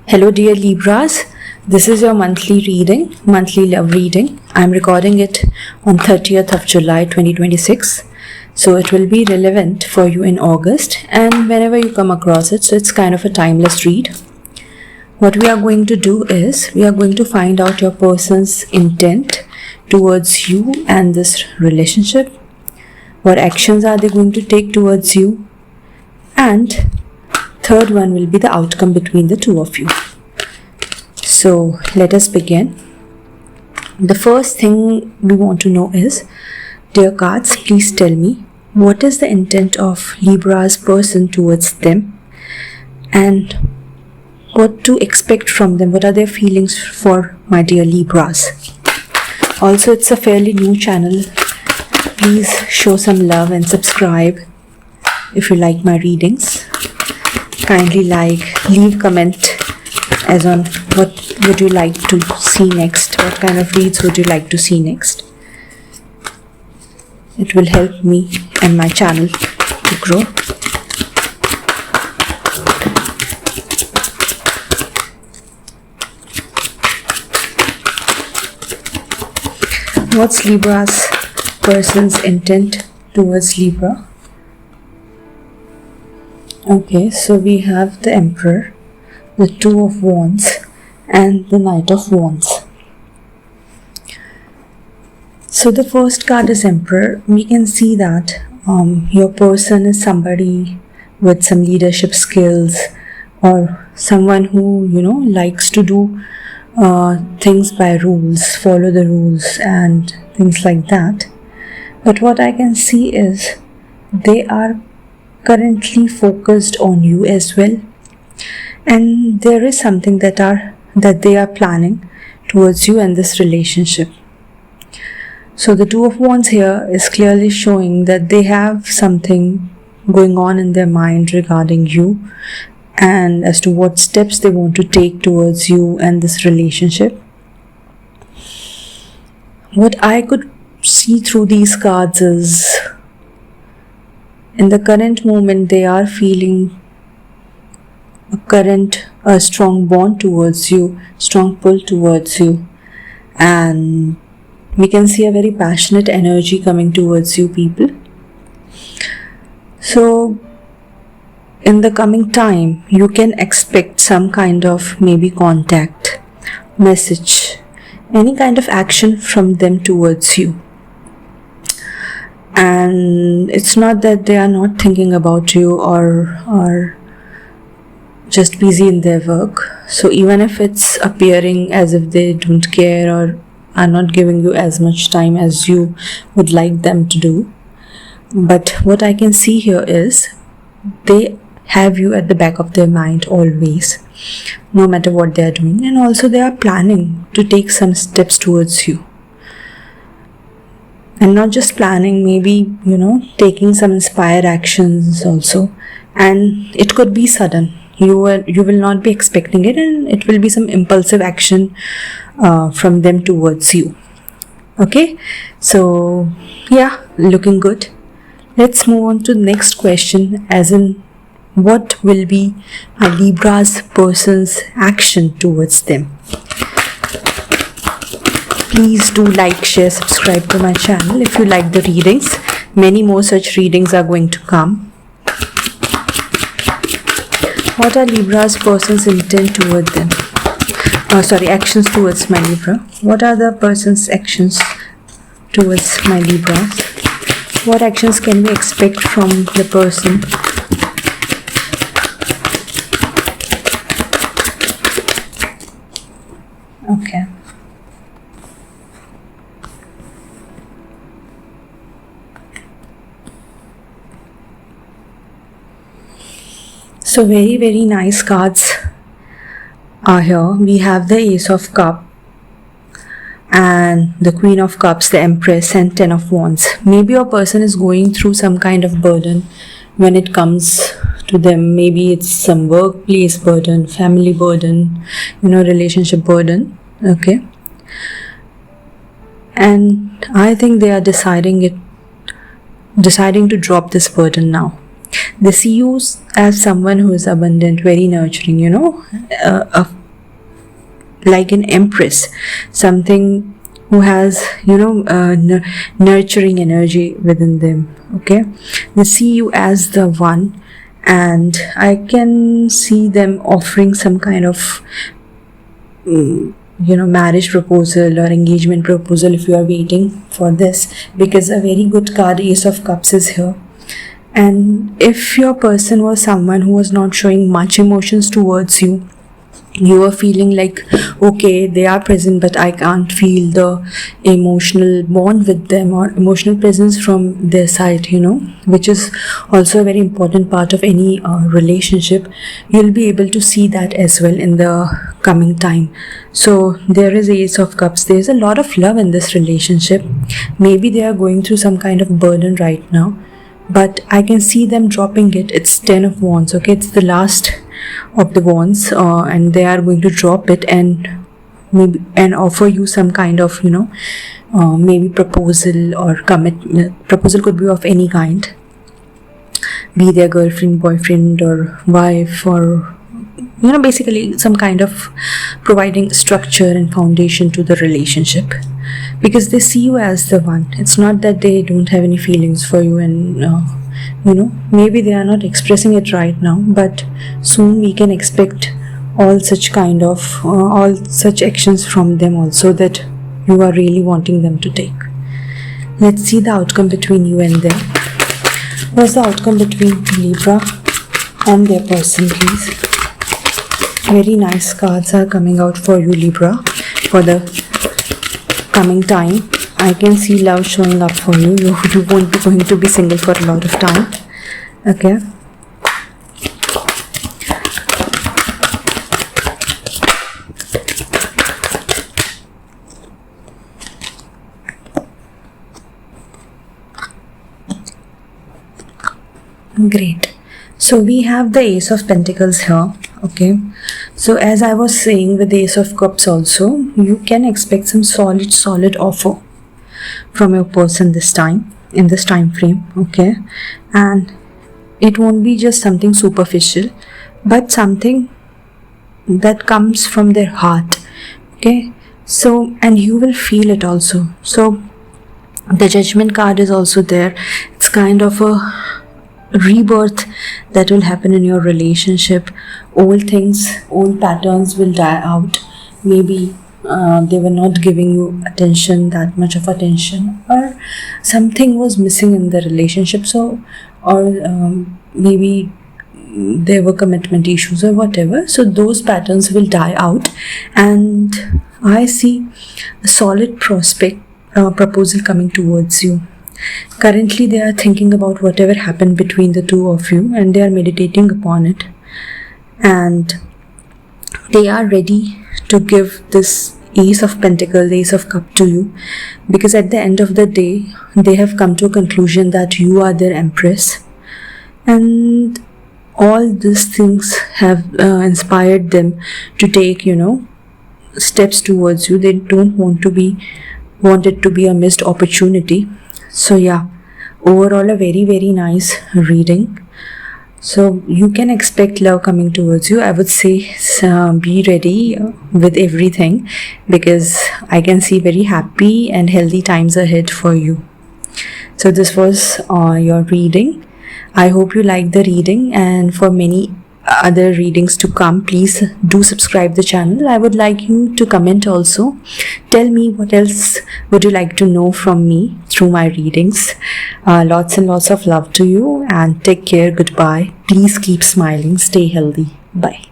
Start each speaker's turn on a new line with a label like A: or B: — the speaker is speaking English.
A: Hello, dear Libras. This is your monthly love reading. I'm recording it on 30th of July 2026. So it will be relevant for you in August and whenever you come across it. So it's kind of a timeless read. What we are going to do is we are going to find out your person's intent towards you and this relationship. What actions are they going to take towards you? And third one will be the outcome between the two of you. So let us begin. The first thing we want to know is, dear cards, please tell me what is the intent of Libra's person towards them and what to expect from them. What are their feelings for my dear Libras? Also, it's a fairly new channel. Please show some love and subscribe if you like my readings. Kindly leave comment as on what would you like to see next, what kind of reads would you like to see next. It will help me and my channel to grow. What's Libra's person's intent towards Libra? Okay, so we have the Emperor, the Two of Wands and the Knight of Wands. So the first card is Emperor. We can see that your person is somebody with some leadership skills or someone who likes to do things by rules, follow the rules and things like that. But what I can see is they are currently focused on you as well, and there is something that they are planning towards you and this relationship. So the Two of Wands here is clearly showing that they have something going on in their mind regarding you and as to what steps they want to take towards you and this relationship. What I could see through these cards is, in the current moment, they are feeling a strong bond towards you, strong pull towards you, and we can see a very passionate energy coming towards you people. So in the coming time, you can expect some kind of maybe contact, message, any kind of action from them towards you. And it's not that they are not thinking about you or just busy in their work. So even if it's appearing as if they don't care or are not giving you as much time as you would like them to do, but what I can see here is they have you at the back of their mind always, no matter what they are doing, and also they are planning to take some steps towards you. And not just planning, maybe taking some inspired actions also, and it could be sudden. You will not be expecting it, and it will be some impulsive action from them towards you. Okay, so yeah, looking good. Let's move on to the next question, as in, what will be a Libra's person's action towards them? Please do like, share, subscribe to my channel if you like the readings. Many more such readings are going to come. What are Libra's person's intent toward them? Actions towards my Libra. What are the person's actions towards my Libras? What actions can we expect from the person? Okay. So very, very nice cards are here. We have the Ace of Cups and the Queen of Cups, the Empress and Ten of Wands. Maybe your person is going through some kind of burden when it comes to them. Maybe it's some workplace burden, family burden, relationship burden. Okay. And I think they are deciding to drop this burden now. They see you as someone who is abundant, very nurturing, a like an empress, something who has, nurturing energy within them. Okay, they see you as the one, and I can see them offering some kind of marriage proposal or engagement proposal if you are waiting for this, because a very good card, Ace of Cups, is here. And if your person was someone who was not showing much emotions towards you, you were feeling like, okay, they are present, but I can't feel the emotional bond with them or emotional presence from their side, which is also a very important part of any relationship. You'll be able to see that as well in the coming time. So there is Ace of Cups. There's a lot of love in this relationship. Maybe they are going through some kind of burden right now, but I can see them dropping it. It's 10 of Wands. Okay, it's the last of the Wands, and they are going to drop it and maybe offer you some kind of maybe proposal or commitment. Proposal could be of any kind, be their girlfriend, boyfriend, or wife, or basically some kind of providing structure and foundation to the relationship, because they see you as the one. It's not that they don't have any feelings for you, and maybe they are not expressing it right now, but soon we can expect all such actions from them also that you are really wanting them to take. Let's see the outcome between you and them. What's the outcome between Libra and their person, please? Very nice cards are coming out for you, Libra, for the coming time. I can see love showing up for you. You won't be going to be single for a lot of time. Okay. Great. So we have the Ace of Pentacles here. Okay, so as I was saying with the Ace of Cups also, you can expect some solid offer from your person this time, in this time frame. Okay, and it won't be just something superficial, but something that comes from their heart. Okay, so, and you will feel it also. So the Judgment card is also there. It's kind of a rebirth that will happen in your relationship. Old things, old patterns will die out. Maybe they were not giving you attention, that much of attention, or something was missing in the relationship. So, or maybe there were commitment issues or whatever. So those patterns will die out, and I see a solid proposal coming towards you. Currently they are thinking about whatever happened between the two of you, and they are meditating upon it, and they are ready to give this Ace of Pentacles, Ace of Cup to you, because at the end of the day they have come to a conclusion that you are their empress, and all these things have inspired them to take steps towards you. They don't want it to be a missed opportunity. So yeah, overall a very nice reading. So you can expect love coming towards you. I would say be ready with everything, because I can see very happy and healthy times ahead for you. So this was your reading. I hope you liked the reading, and for many other readings to come, please do subscribe the channel. I would like you to comment also. Tell me what else would you like to know from me through my readings. Lots and lots of love to you, and take care. Goodbye. Please keep smiling. Stay healthy. Bye.